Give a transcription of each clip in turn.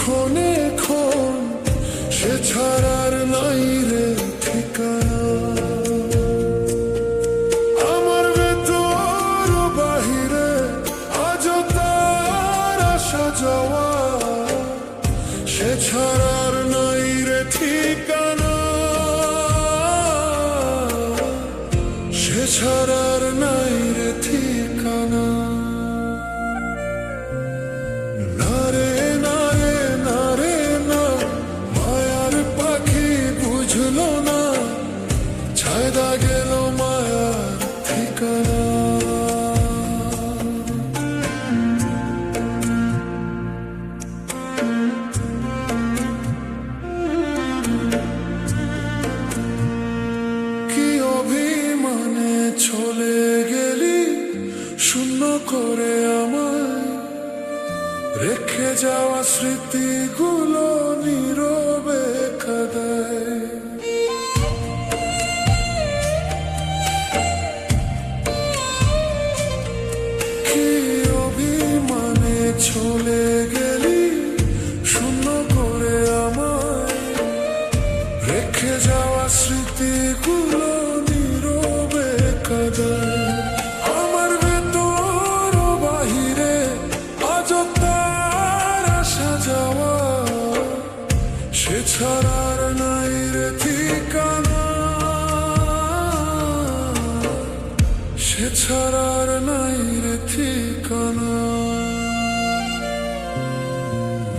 ক্ষণে ক্ষণ, সে ছাড়ার নাই রে ঠিকানা। আমার ভেতর বাহিরে আজও তার আসা যাওয়া, সে ছাড়ার নাই রে ঠিকানা, সে ছাড়ার নাই রে ঠিকানা। না রে না রে না রে না, মায়ার পাখি বুঝলো না, ছায়দা গেল মায়ার ঠিকানা। কি অভিমানে চলে গেলি শূন্য করে আমায়, রেখে যাওয়া স্মৃতিগুলো নীরবে কাঁদায়। কি অভিমানে চলে গেলি শূন্য করে আমায়, রেখে যাওয়া স্মৃতিগুলো নীরবে কাঁদায়। আমার ভেতর বাহিরে আজও তার আসা যাওয়া, সে ছাড়ার নাই রে ঠিকানা, সে ছাড়ার নাই রে ঠিকানা।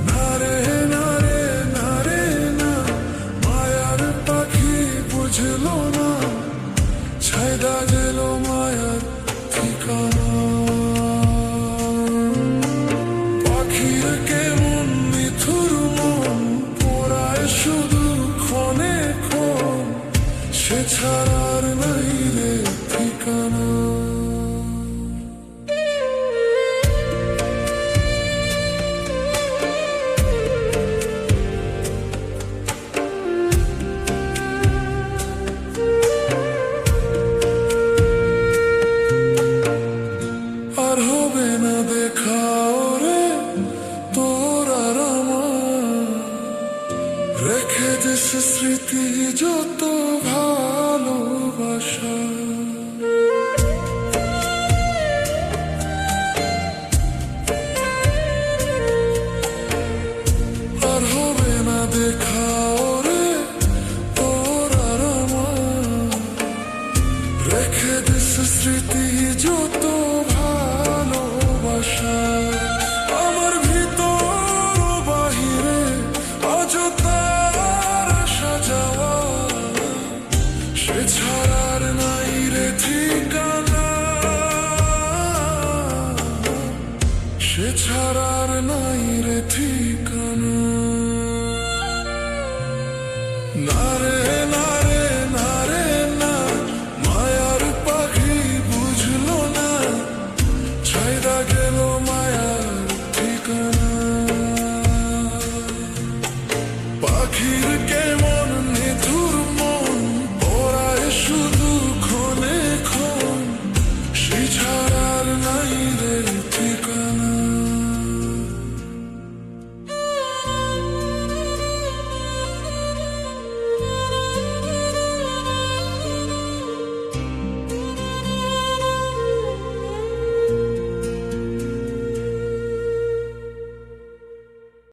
না রে না রে না রে না, মায়ার পাখি বুঝলো না, ছায়দা গেল মায়ার ঠিকানা। পাখির কেমন মিথুর মন পোড়ায় শুধু ক্ষণে ক্ষণ, সে ছাড়ার নাই রে ঠিকানা। আর হবে না দেখা ওরে তোর আর আমার, রেখে দিস স্মৃতি যত ভালো।